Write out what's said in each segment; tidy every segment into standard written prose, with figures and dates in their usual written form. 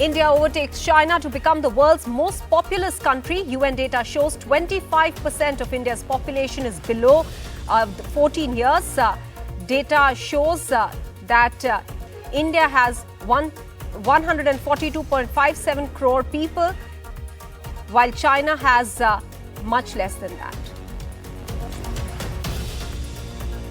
India overtakes China to become the world's most populous country. UN data shows 25% of India's population is below 14 years. Data shows that India has 142.57 crore people, while China has much less than that.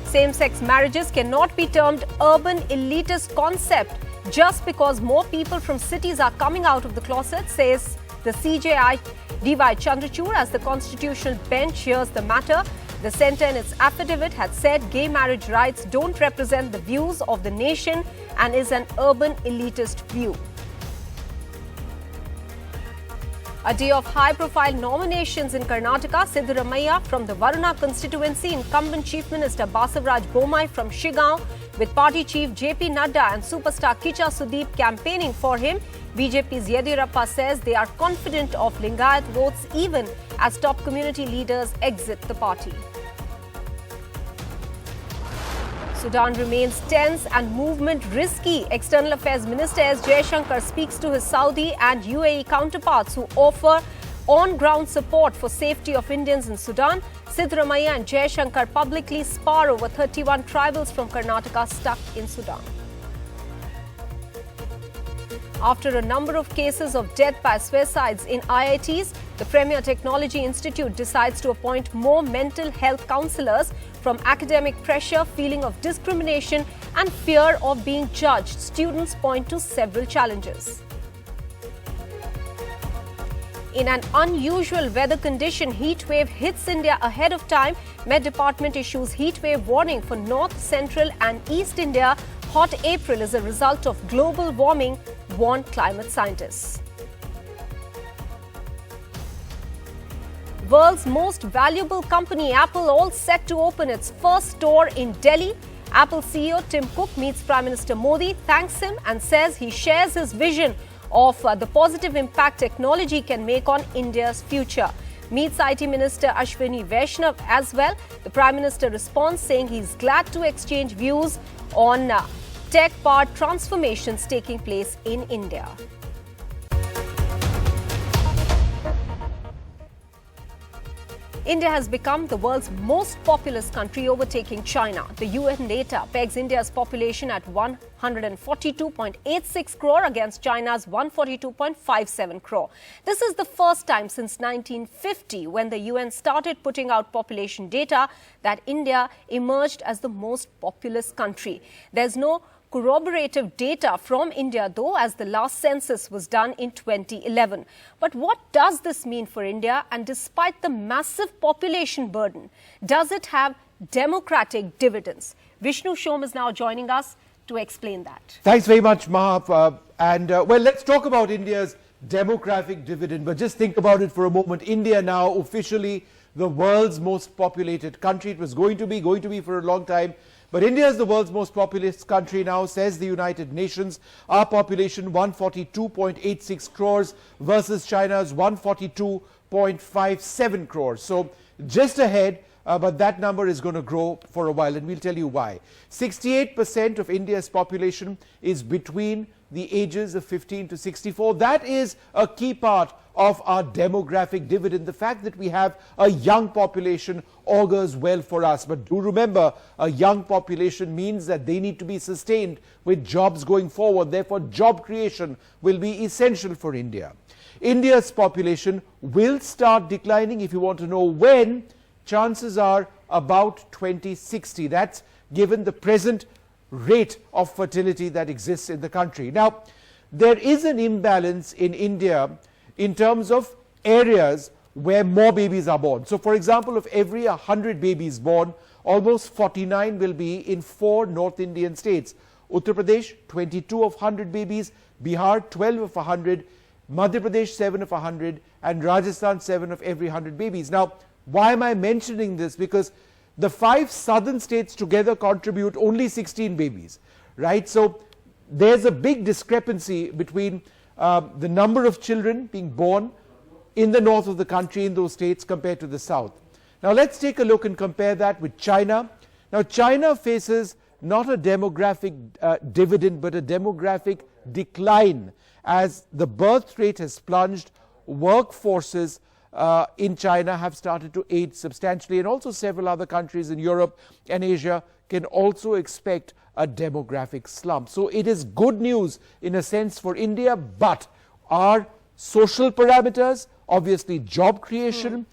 Same-sex marriages cannot be termed urban elitist concept just because more people from cities are coming out of the closet, says the CJI D.Y. Chandrachud as the Constitutional Bench hears the matter. The centre in its affidavit had said gay marriage rights don't represent the views of the nation and is an urban elitist view. A day of high-profile nominations in Karnataka. Siddaramaiah from the Varuna constituency, incumbent Chief Minister Basavaraj Bommai from Shigaon, with party chief JP Nadda and superstar Kicha Sudeep campaigning for him. BJP's Yediyurappa says they are confident of Lingayat votes even as top community leaders exit the party. Sudan remains tense and movement risky. External Affairs Minister S. Jaishankar speaks to his Saudi and UAE counterparts who offer on-ground support for safety of Indians in Sudan. Siddaramaiah and Jaishankar publicly spar over 31 tribals from Karnataka stuck in Sudan. After a number of cases of death by suicides in IITs, the Premier Technology Institute decides to appoint more mental health counsellors. From academic pressure, feeling of discrimination and fear of being judged, students point to several challenges. In an unusual weather condition, heat wave hits India ahead of time. Met Department issues heat wave warning for North, Central and East India. Hot April is a result of global warming, warn climate scientists. World's most valuable company, Apple, all set to open its first store in Delhi. Apple CEO Tim Cook meets Prime Minister Modi, thanks him and says he shares his vision of the positive impact technology can make on India's future. Meets IT Minister Ashwini Vaishnav as well. The Prime Minister responds saying he's glad to exchange views on tech-powered transformations taking place in India. India has become the world's most populous country, overtaking China. The UN data pegs India's population at 142.86 crore against China's 142.57 crore. This is the first time since 1950, when the UN started putting out population data, that India emerged as the most populous country. There's no corroborative data from India, though, as the last census was done in 2011. But what does this mean for India? And despite the massive population burden, does it have democratic dividends? Vishnu Shom is now joining us to explain that. Thanks very much, Mahap. Well, let's talk about India's demographic dividend. But just think about it for a moment. India now officially the world's most populated country. It was going to be for a long time. But India is the world's most populous country now, says the United Nations. Our population 142.86 crores versus China's 142.57 crores. So just ahead, but that number is going to grow for a while, and we'll tell you why. 68% of India's population is between the ages of 15 to 64. That is a key part of our demographic dividend. The fact that we have a young population augurs well for us. But do remember, a young population means that they need to be sustained with jobs going forward. Therefore, job creation will be essential for India. India's population will start declining. If you want to know when, chances are about 2060. That's given the present rate of fertility that exists in the country. Now, there is an imbalance in India in terms of areas where more babies are born. So, for example, of every 100 babies born, almost 49 will be in 4 North Indian states. Uttar Pradesh, 22 of 100 babies, Bihar, 12 of 100, Madhya Pradesh, 7 of 100, and Rajasthan, 7 of every 100 babies. Now, why am I mentioning this? Because the 5 southern states together contribute only 16 babies, right? So there's a big discrepancy between the number of children being born in the north of the country in those states compared to the south. Now let's take a look and compare that with China. Now China faces not a demographic dividend but a demographic decline. as the birth rate has plunged, workforces in China have started to age substantially, and also several other countries in Europe and Asia can also expect a demographic slump. So it is good news in a sense for India, but our social parameters, obviously job creation,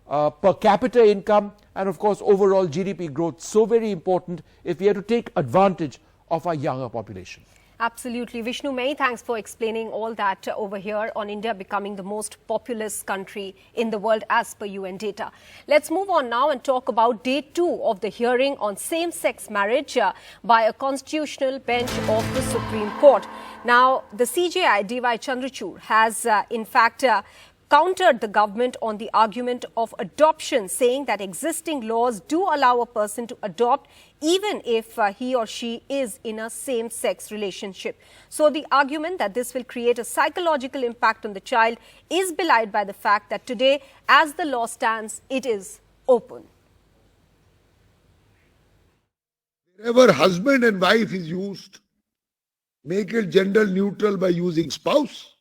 per capita income, and of course overall GDP growth, so very important if we are to take advantage of our younger population. Absolutely. Vishnu, many thanks for explaining all that over here on India becoming the most populous country in the world as per UN data. Let's move on now and talk about day 2 of the hearing on same-sex marriage by a constitutional bench of the Supreme Court. Now, the CJI, D.Y. Chandrachud, has in fact countered the government on the argument of adoption, saying that existing laws do allow a person to adopt even if he or she is in a same-sex relationship. So the argument that this will create a psychological impact on the child is belied by the fact that today, as the law stands, it is open. Wherever husband and wife is used, make it gender neutral by using spouse.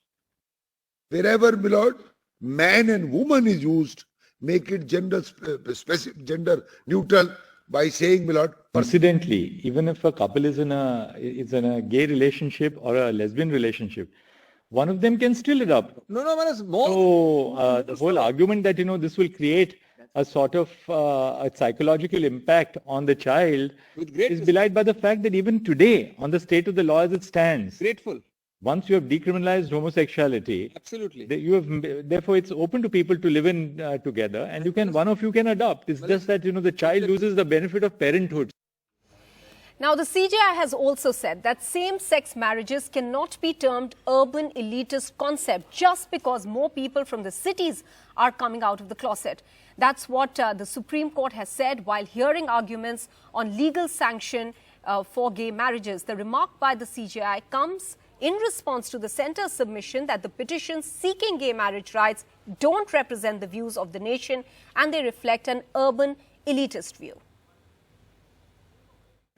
Wherever, my lord, man and woman is used, make it gender neutral by saying, my lord. Incidentally, even if a couple is in a gay relationship or a lesbian relationship, one of them can still adopt. So the whole argument that this will create a sort of a psychological impact on the child is belied by the fact that even today, on the state of the law as it stands, once you have decriminalized homosexuality, absolutely, therefore it's open to people to live in together, and one of you can adopt. It's just that the child loses the benefit of parenthood. Now, the CJI has also said that same-sex marriages cannot be termed urban elitist concept just because more people from the cities are coming out of the closet. That's what the Supreme Court has said while hearing arguments on legal sanction for gay marriages. The remark by the CJI comes in response to the centre's submission that the petitions seeking gay marriage rights don't represent the views of the nation and they reflect an urban elitist view.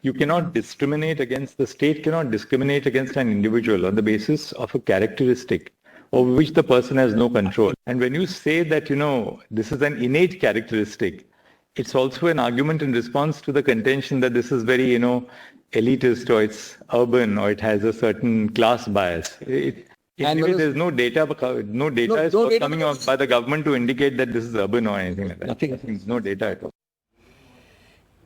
You cannot discriminate against, the state cannot discriminate against an individual on the basis of a characteristic over which the person has no control. And when you say that, this is an innate characteristic, it's also an argument in response to the contention that this is very, elitist, or it's urban, or it has a certain class bias. Anyway, there's no data is coming out by the government to indicate that this is urban or anything like that. Nothing, no data at all.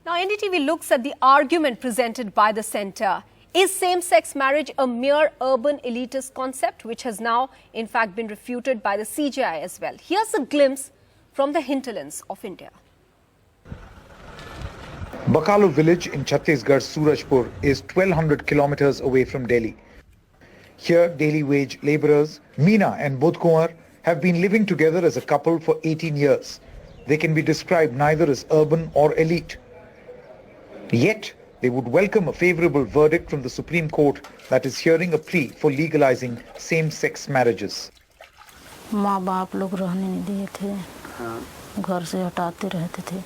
Now, NDTV looks at the argument presented by the centre. Is same-sex marriage a mere urban elitist concept, which has now, in fact, been refuted by the CJI as well? Here's a glimpse from the hinterlands of India. Bakalu village in Chhattisgarh, Surajpur, is 1200 kilometers away from Delhi. Here, daily wage laborers Meena and Bodhkumar have been living together as a couple for 18 years. They can be described neither as urban or elite. Yet, they would welcome a favorable verdict from the Supreme Court that is hearing a plea for legalizing same-sex marriages. माँ बाप लोग रहने नहीं दिए थे, घर से हटाते रहते थे,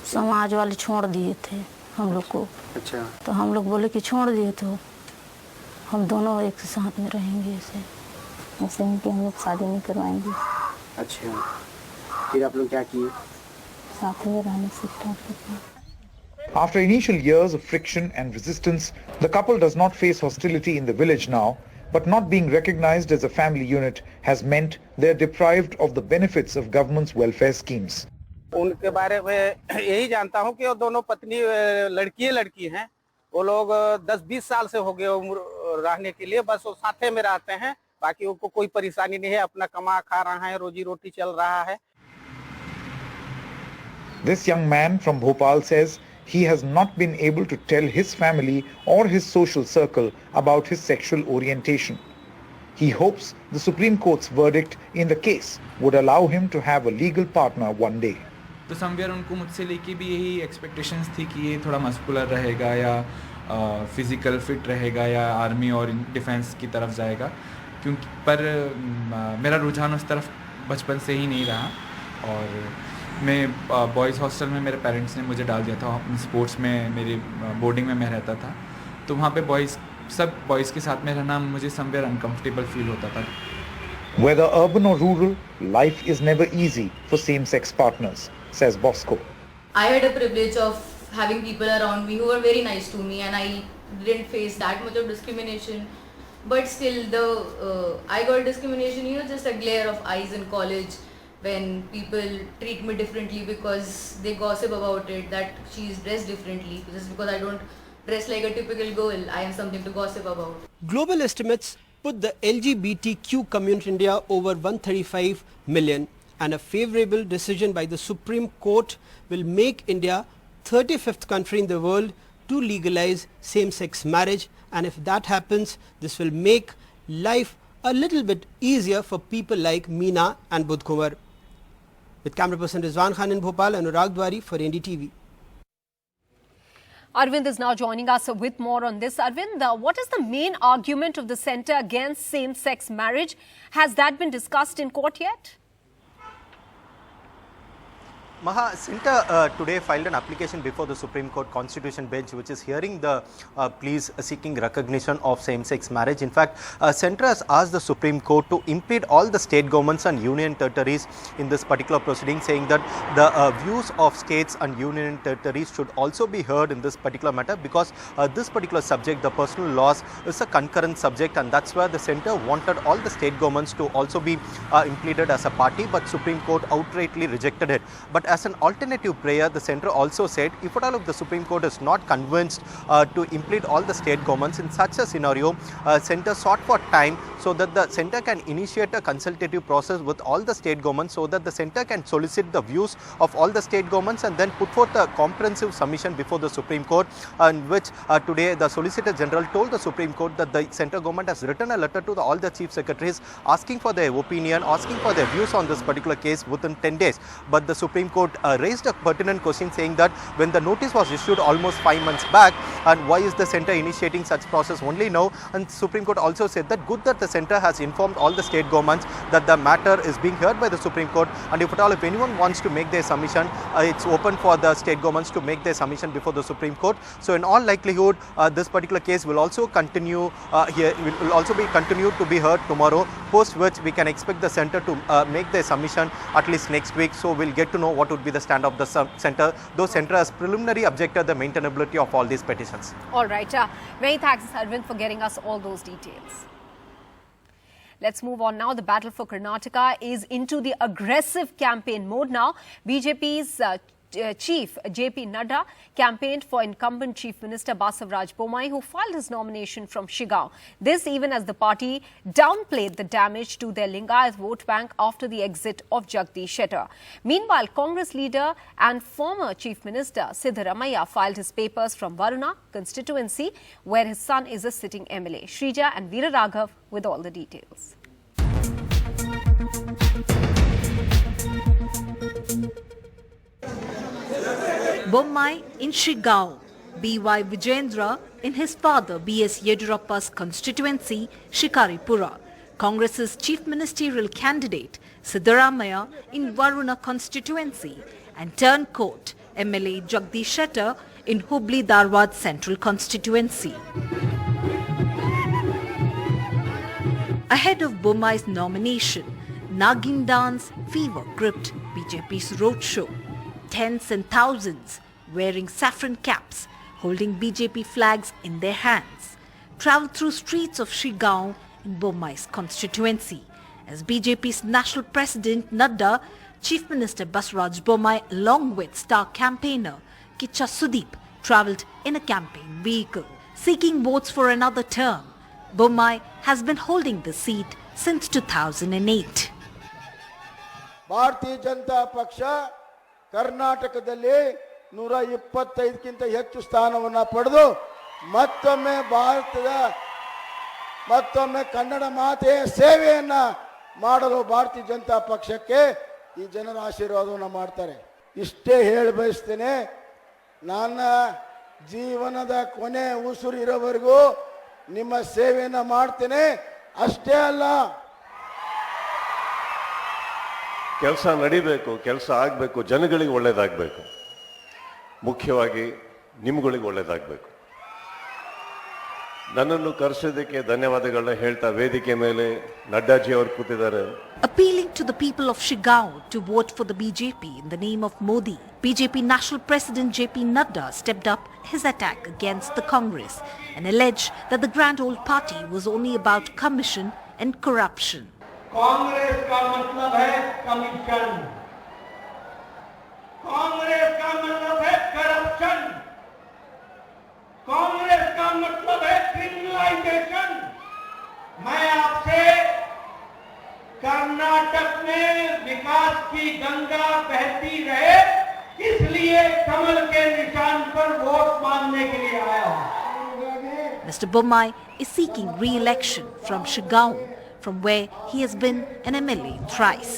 समाज वाले छोड़ दिए थे हम लोग को। अच्छा। तो हम लोग बोले कि छोड़ दिए तो हम दोनों एक साथ में रहेंगे ऐसे कि हम लोग शादी नहीं करवाएंगे। अच्छा, फिर आप लोग क्या किए? साथ में रहने से स्टार्ट किया। After initial years of friction and resistance, the couple does not face hostility in the village now, but not being recognized as a family unit has meant they are deprived of the benefits of government's welfare schemes. उनके बारे में यही जानता हूँ कि वो दोनों पत्नी लड़की हैं, वो लोग 10-20 साल से हो गए उम्र रहने के लिए, बस वो साथे में रहते हैं, बाकी उनको कोई परेशानी नहीं है, अपना कमा खा रहा है, रोजी रोटी चल रहा है। This young man from Bhopal says he has not been able to tell his family or his social circle about his sexual orientation. He hopes the Supreme Court's verdict in the case would allow him to have a legal partner one day. तो somewhere उनको मुझसे लेके भी यही expectations थी कि ये थोड़ा मस्कुलर रहेगा या फिजिकल फिट रहेगा या आर्मी और डिफेंस की तरफ जाएगा, क्योंकि पर मेरा रुझान उस तरफ बचपन से ही नहीं रहा। और मैं बॉयज़ हॉस्टल में मेरे पेरेंट्स ने मुझे डाल दिया था, स्पोर्ट्स में मेरी बोर्डिंग में मैं रहता था, तो वहाँ पे बॉयज़ सब बॉयज़ के साथ में रहना मुझे समवेयर अनकंफर्टेबल फील होता था. Whether urban or rural, life is never easy for same-sex partners, says Bosco. I had a privilege of having people around me who were very nice to me, and I didn't face that much of discrimination. But still, I got discrimination, just a glare of eyes in college when people treat me differently because they gossip about it, that she is dressed differently. Just because I don't dress like a typical girl, I have something to gossip about. Global estimates put the LGBTQ community in India over 135 million, and a favorable decision by the Supreme Court will make India 35th country in the world to legalize same-sex marriage, and if that happens, this will make life a little bit easier for people like Meena and Budhkumar. With camera person Rizwan Khan in Bhopal, Anurag Dwari for NDTV. Arvind is now joining us with more on this. Arvind, what is the main argument of the centre against same-sex marriage? Has that been discussed in court yet? Maha, Centre today filed an application before the Supreme Court Constitution Bench, which is hearing the pleas seeking recognition of same-sex marriage. In fact, Centre has asked the Supreme Court to impede all the state governments and union territories in this particular proceeding, saying that the views of states and union territories should also be heard in this particular matter, because this particular subject, the personal laws, is a concurrent subject, and that's where the Centre wanted all the state governments to also be implemented as a party, but Supreme Court outrightly rejected it. But as an alternative prayer, the Centre also said, if at all if the Supreme Court is not convinced to implement all the state governments, in such a scenario, Centre sought for time so that the Centre can initiate a consultative process with all the state governments, so that the Centre can solicit the views of all the state governments and then put forth a comprehensive submission before the Supreme Court, in which today the Solicitor General told the Supreme Court that the Centre government has written a letter to all the Chief Secretaries asking for their opinion, asking for their views on this particular case within 10 days. But the Supreme Court raised a pertinent question, saying that when the notice was issued almost 5 months back, and why is the Centre initiating such process only now? And Supreme Court also said that good that the Centre has informed all the state governments that the matter is being heard by the Supreme Court, and if at all if anyone wants to make their submission, it's open for the state governments to make their submission before the Supreme Court. So in all likelihood, this particular case will also continue will also be continued to be heard tomorrow, post which we can expect the Centre to make their submission at least next week. So we'll get to know what would be the stand of the Centre, though Centre has preliminary objected the maintainability of all these petitions. All right. Many thanks, Arvind, for getting us all those details. Let's move on now. The battle for Karnataka is into the aggressive campaign mode now. BJP's Chief JP Nadda campaigned for incumbent Chief Minister Basavaraj Bommai, who filed his nomination from Shigao. This even as the party downplayed the damage to their Lingayat vote bank after the exit of Jagdish Shettar. Meanwhile, Congress leader and former Chief Minister Siddaramaiah filed his papers from Varuna constituency, where his son is a sitting MLA. Shrija and Veera Raghav with all the details. Bommai in Shigao, B.Y. Vijayendra in his father B.S. Yedurappa's constituency, Shikaripura. Congress's chief ministerial candidate, Siddaramaiah in Varuna constituency, and turncoat MLA Jagdish Shettar in Hubli Dharwad central constituency. Ahead of Bommai's nomination, Nagin dance fever gripped BJP's roadshow. Tens and thousands wearing saffron caps, holding BJP flags in their hands, travelled through streets of Shigao in Bommai's constituency as BJP's national president Nadda, Chief Minister Basavaraj Bommai along with star campaigner Kicha Sudeep travelled in a campaign vehicle. Seeking votes for another term, Bommai has been holding the seat since 2008. Bharatiya Janata Paksha ಕರ್ನಾಟಕದಲ್ಲಿ 125ಕ್ಕಿಂತ ಹೆಚ್ಚು ಸ್ಥಾನವನ್ನು ಪಡೆದು ಮತ್ತೊಮ್ಮೆ ಕನ್ನಡ ಮಾತೆಯ ಸೇವೆಯನ್ನ ಮಾಡಲು ಭಾರತೀಯ ಜನತಾ ಪಕ್ಷಕ್ಕೆ ಈ ಜನರ ಆಶೀರ್ವಾದವನ್ನು ಮಾಡ್ತಾರೆ. ಇಷ್ಟೇ ಹೇಳಿ ಬಯಸ್ತೇನೆ, ನನ್ನ ಜೀವನದ ಕೊನೆ ಉಸಿರು ಇರೋವರೆಗೂ ನಿಮ್ಮ ಸೇವೆಯನ್ನ ಮಾಡ್ತೇನೆ. ಅಷ್ಟೇ ಅಲ್ಲ, ಕೆಲಸ ನಡಿಬೇಕು, ಕೆಲಸ ಆಗಬೇಕು, ಜನಗಳಿಗೆ ಒಳ್ಳೇದಾಗಬೇಕು, ಮುಖ್ಯವಾಗಿ ನಿಮ್ಗಳಿಗೆ ಒಳ್ಳೇದಾಗಬೇಕು. ನನ್ನನ್ನು ಕರೆಸಿದ್ದಕ್ಕೆ ಧನ್ಯವಾದಗಳನ್ನ ಹೇಳ್ತಾ ವೇದಿಕೆ ಮೇಲೆ ನಡ್ಡಾಜಿ ಅವರು ಕೂತಿದ್ದಾರೆ. Appealing to the people of Shigaon to vote for the BJP in the name of Modi, BJP National President JP Nadda stepped up his attack against the Congress and alleged that the grand old party was only about commission and corruption. Congress का मतलब है commission, Congress का मतलब है corruption, Congress का मतलब है criminalisation. मैं आपसे कर्नाटक में विकास की गंगा बहती रहे इसलिए कमल के निशान पर वोट मांगने के लिए आया हूं. Mr. Bommai is seeking re-election from Shigaon, from where he has been an MLA thrice.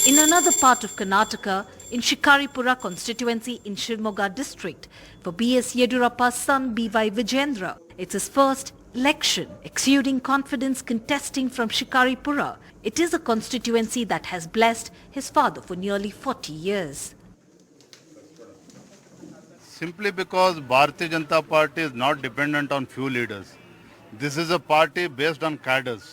In another part of Karnataka, in Shikaripura constituency in Shimoga district, for B.S. Yedurappa's son B.Y. Vijendra, it's his first election. Exuding confidence contesting from Shikaripura, it is a constituency that has blessed his father for nearly 40 years. Simply because Bharatiya Janata Party is not dependent on few leaders. This is a party based on cadres.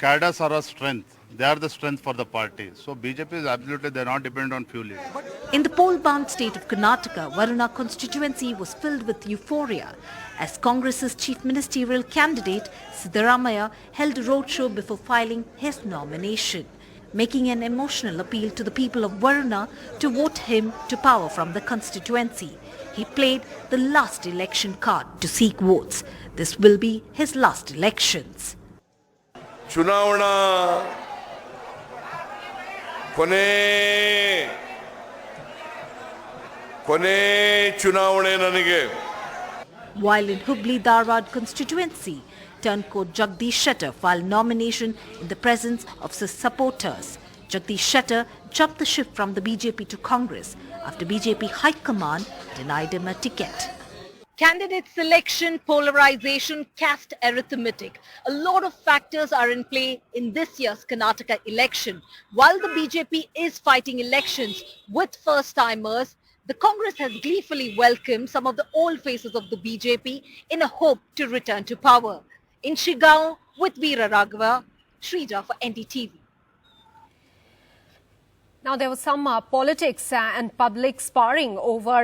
Cadres are a strength. They are the strength for the party. So BJP is absolutely, they are not dependent on few leaders. In the poll-bound state of Karnataka, Varuna constituency was filled with euphoria as Congress's chief ministerial candidate Siddaramaiah held a roadshow before filing his nomination, making an emotional appeal to the people of Varuna to vote him to power from the constituency. He played the last election card to seek votes. This will be his last elections. ಚುನಾವಣಾ ಕೊನೆ ಚುನಾವಣೆ ನನಗೆ. While in Hubli Dharwad constituency, turncoat Jagdish Shettar filed nomination in the presence of his supporters. Jagdish Shettar jumped the ship from the BJP to Congress after BJP High Command denied him a ticket. Candidate selection, polarization, caste arithmetic. A lot of factors are in play in this year's Karnataka election. While the BJP is fighting elections with first-timers, the Congress has gleefully welcomed some of the old faces of the BJP in a hope to return to power. In Shigaon, with Veera Raghava, Shrija for NDTV. Now, there was some politics and public sparring over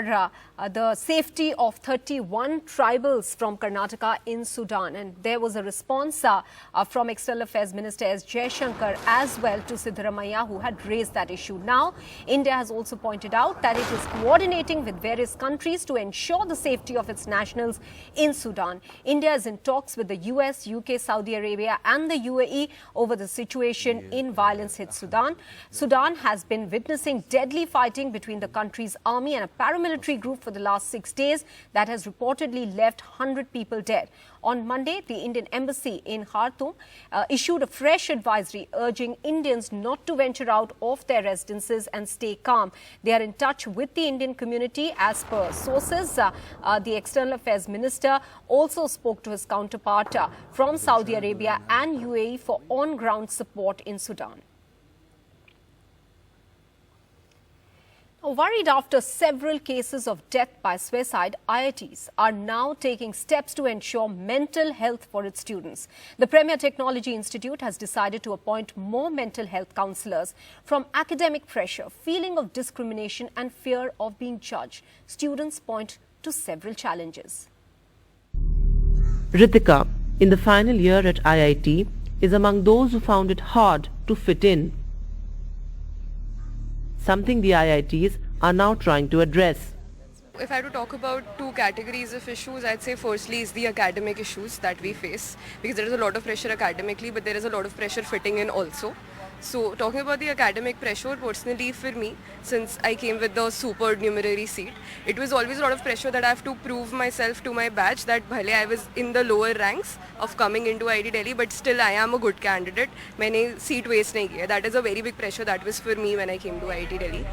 the safety of 31 tribals from Karnataka in Sudan. And there was a response from External Affairs Minister S. Jaishankar as well to Siddaramaiah, who had raised that issue. Now, India has also pointed out that it is coordinating with various countries to ensure the safety of its nationals in Sudan. India is in talks with the US, UK, Saudi Arabia and the UAE over the situation in violence-hit Sudan. Sudan has been witnessing deadly fighting between the country's army and a paramilitary group for the last 6 days that has reportedly left 100 people dead. On Monday, the Indian embassy in Khartoum issued a fresh advisory urging Indians not to venture out of their residences and stay calm. They are in touch with the Indian community as per sources. The External Affairs Minister also spoke to his counterpart from Saudi Arabia and UAE for on-ground support in Sudan. Worried after several cases of death by suicide, IITs are now taking steps to ensure mental health for its students. The Premier Technology Institute has decided to appoint more mental health counsellors. From academic pressure, feeling of discrimination and fear of being judged, students point to several challenges. Ritika, in the final year at IIT, is among those who found it hard to fit in. Something the IITs are now trying to address. If I had to talk about two categories of issues, I'd say firstly is the academic issues that we face, because there is a lot of pressure academically, but there is a lot of pressure fitting in also. So talking about the academic pressure, personally for me, since I came with the supernumerary seat, it was always a lot of pressure that I have to prove myself to my batch that bhale I was in the lower ranks of coming into IIT Delhi, but still I am a good candidate. मैंने seat waste नहीं किया. That is a very big pressure that was for me when I came to IIT Delhi.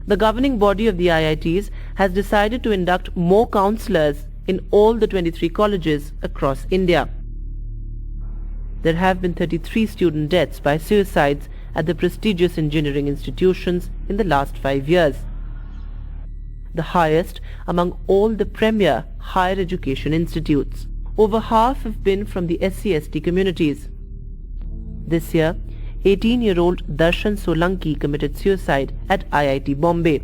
The governing body of the IITs has decided to induct more counsellors in all the 23 colleges across India. There have been 33 student deaths by suicides at the prestigious engineering institutions in the last 5 years, the highest among all the premier higher education institutes. over half have been from the SC/ST communities. This year, 18-year-old Darshan Solanki committed suicide at IIT Bombay.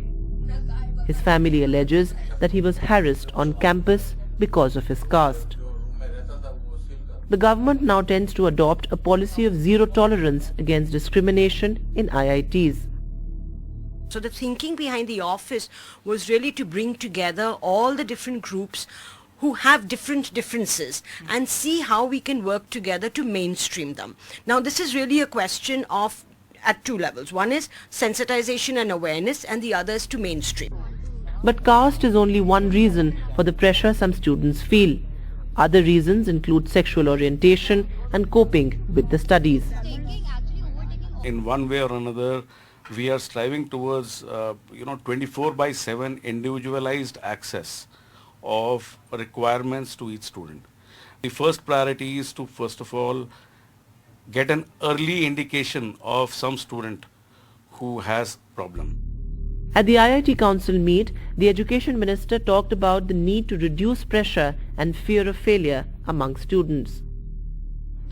His family alleges that he was harassed on campus because of his caste. The government now tends to adopt a policy of zero tolerance against discrimination in IITs. So the thinking behind the office was really to bring together all the different groups who have different differences and see how we can work together to mainstream them. Now this is really a question of at two levels. One is sensitization and awareness, and the other is to mainstream. But caste is only one reason for the pressure some students feel. Other reasons include sexual orientation and coping with the studies. In one way or another, we are striving towards 24/7 individualized access of requirements to each student. The first priority is to first of all get an early indication of some student who has problem. At the IIT Council meet, the Education Minister talked about the need to reduce pressure and fear of failure among students.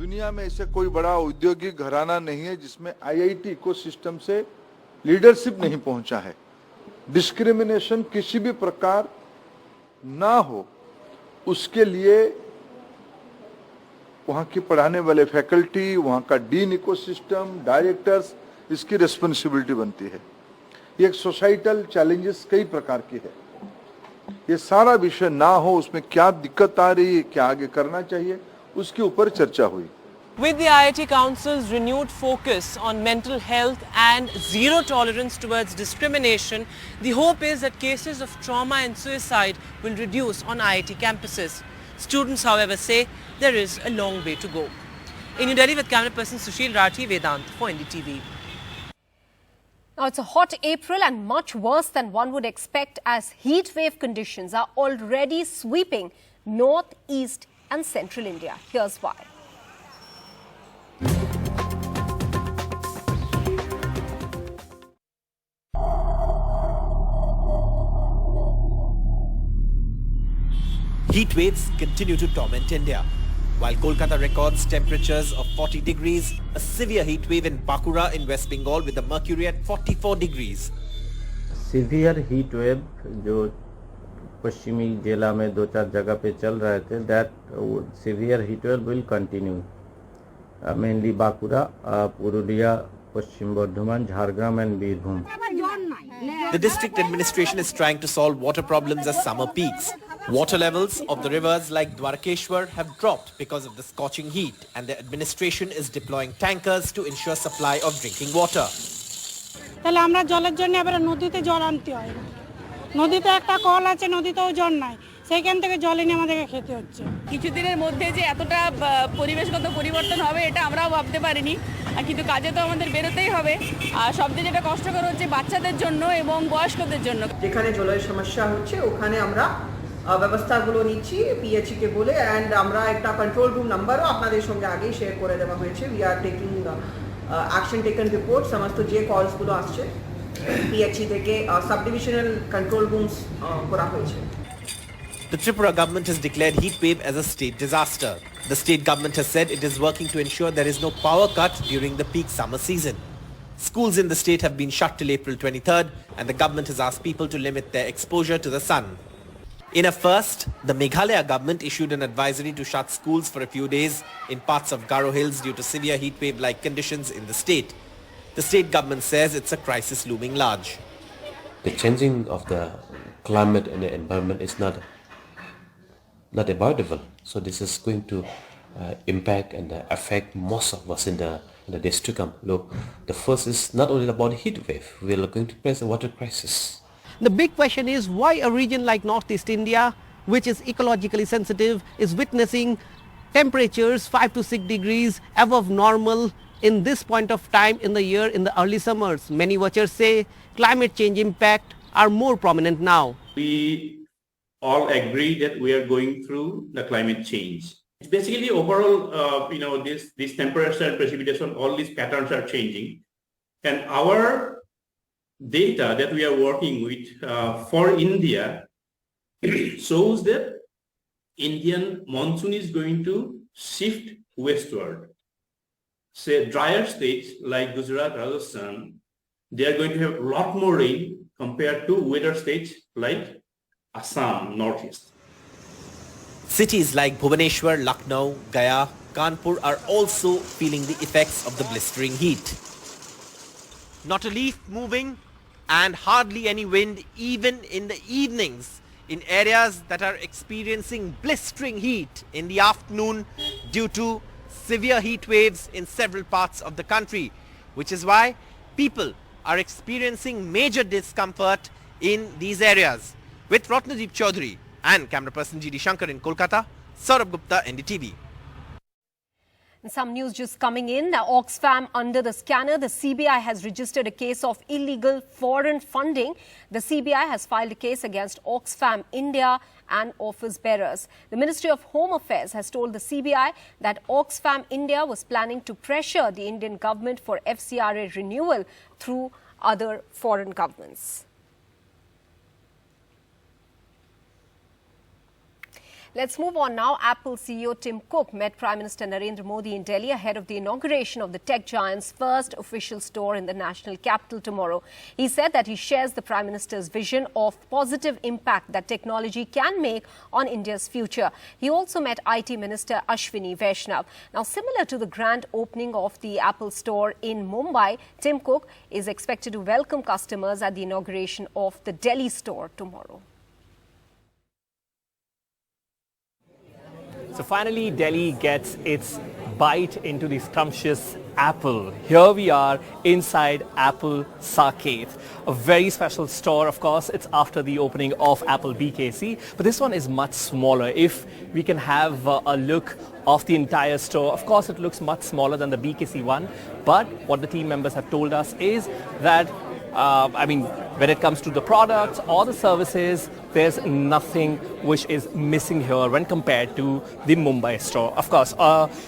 दुनिया में ऐसे कोई बड़ा औद्योगिक घराना नहीं है जिसमें आईआईटी इकोसिस्टम से लीडरशिप नहीं पहुंचा है। डिस्क्रिमिनेशन किसी भी प्रकार ना हो, उसके लिए वहां की पढ़ाने वाले फैकल्टी, वहां का डीन इकोसिस्टम, डायरेक्टर्स, इसकी रिस्पांसिबिलिटी बनती है। ये एक सोसाइटल चैलेंजेस कई प्रकार की है। ये सारा विषय ना हो, उसमें क्या दिक्कत आ रही है, क्या आगे करना चाहिए, उसके ऊपर चर्चा हुई। With the IIT Council's renewed focus on mental health and zero tolerance towards discrimination, the hope is that cases of trauma and suicide will reduce on IIT campuses. Students, however, say there is a long way to go. In New Delhi with camera person Sushil Rathi, Vedant for NDTV. Now, it's a hot April and much worse than one would expect as heat wave conditions are already sweeping north, east and central India. Here's why. Heat waves continue to torment India. While Kolkata records temperatures of 40 degrees, a severe heat wave in Bankura in West Bengal with the mercury at 44 degrees. Severe heat wave जो पश्चिमी जिला में 2-4 जगह पे चल रहे थे, that severe heat wave will continue. Mainly Bankura, Purulia, Paschim Bardhaman, Jhargram and Birbhum. The district administration is trying to solve water problems as summer peaks. Water levels of the rivers like Dwarkeshwar have dropped because of the scorching heat, and the administration is deploying tankers to ensure supply of drinking water. তাহলে আমরা জলের জন্য আবার নদীতে জল আনতে হয়। নদীতে একটা কল আছে, নদীতেও জল নাই। সেইখান থেকে জল এনে আমাদেরকে খেতে হচ্ছে। কিছুদিনের মধ্যে যে এতটা পরিবেশগত পরিবর্তন হবে এটা আমরাও ভাবতে পারিনি। কিন্তু কাজে তো আমাদের বেরোতেই হবে। আর সবচেয়ে যেটা কষ্টকর হচ্ছে বাচ্চাদের জন্য এবং বয়স্কদের জন্য। যেখানে জলের সমস্যা হচ্ছে ওখানে আমরা ব্যবস্থাগুলো নিচ্ছি পিএইচই কে বলে, এন্ড আমরা একটা কন্ট্রোল রুম নাম্বারও আপনাদের সঙ্গে আগেই শেয়ার করে দেওয়া হয়েছে। We are taking action taken report, সমস্ত যে কলসগুলো আসছে পিএইচই থেকে সাব ডিভিশনাল কন্ট্রোল রুমস করা হয়েছে। The Tripura government has declared heat wave as a state disaster. The state government has said it is working to ensure there is no power cut during the peak summer season. Schools in the state have been shut till April 23rd, and the government has asked people to limit their exposure to the sun. In a first, the Meghalaya government issued an advisory to shut schools for a few days in parts of Garo Hills due to severe heat wave-like conditions in the state. The state government says it's a crisis looming large. The changing of the climate and the environment is not avoidable. So this is going to impact and affect most of us in the days to come. Look, the first is not only about the heat wave. We are going to face a water crisis. The big question is why a region like Northeast India, which is ecologically sensitive, is witnessing temperatures 5 to 6 degrees above normal in this point of time in the year in the early summers. Many watchers say climate change impact are more prominent now. We all agree that we are going through the climate change. It's basically overall, this temperature and precipitation, all these patterns are changing. And our data that we are working with for India shows that Indian monsoon is going to shift westward. Say drier states like Gujarat, Rajasthan, they are going to have a lot more rain compared to wetter states like Assam, Northeast. Cities like Bhubaneswar, Lucknow, Gaya, Kanpur are also feeling the effects of the blistering heat. Not a leaf moving and hardly any wind even in the evenings in areas that are experiencing blistering heat in the afternoon due to severe heat waves in several parts of the country, which is why people are experiencing major discomfort in these areas. With Ratnadeep Chaudhary and camera person GD Shankar in Kolkata, Saurabh Gupta, NDTV. Some news just coming in. Now, Oxfam under the scanner. The CBI has registered a case of illegal foreign funding. The CBI has filed a case against Oxfam India and office bearers. The Ministry of Home Affairs has told the CBI that Oxfam India was planning to pressure the Indian government for FCRA renewal through other foreign governments. Let's move on now. Apple CEO Tim Cook met Prime Minister Narendra Modi in Delhi ahead of the inauguration of the tech giant's first official store in the national capital tomorrow. He said that he shares the Prime Minister's vision of positive impact that technology can make on India's future. He also met IT Minister Ashwini Vaishnav. Now, similar to the grand opening of the Apple store in Mumbai, Tim Cook is expected to welcome customers at the inauguration of the Delhi store tomorrow. So finally, Delhi gets its bite into the scrumptious Apple. Here we are inside Apple Saket, a very special store. Of course, it's after the opening of Apple BKC, but this one is much smaller. If we can have a look of the entire store, of course, it looks much smaller than the BKC one, but what the team members have told us is that when it comes to the products or the services, there's nothing which is missing here when compared to the Mumbai store. Of course,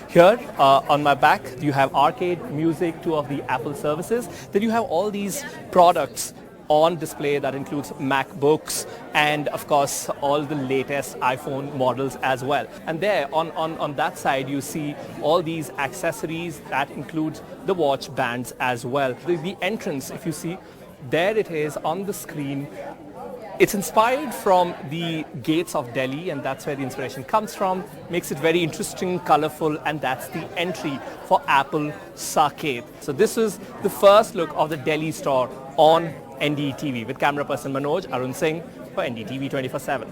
here on my back, you have arcade, music, two of the Apple services. Then you have all these products on display that includes MacBooks and of course all the latest iPhone models as well. And there on that side you see all these accessories that includes the watch bands as well. The entrance, if you see, there it is on the screen. It's inspired from the gates of Delhi, and that's where the inspiration comes from. Makes it very interesting, colorful, and that's the entry for Apple Saket. So this is the first look of the Delhi store on NDTV with camera person Manoj, Arun Singh for NDTV 24/7.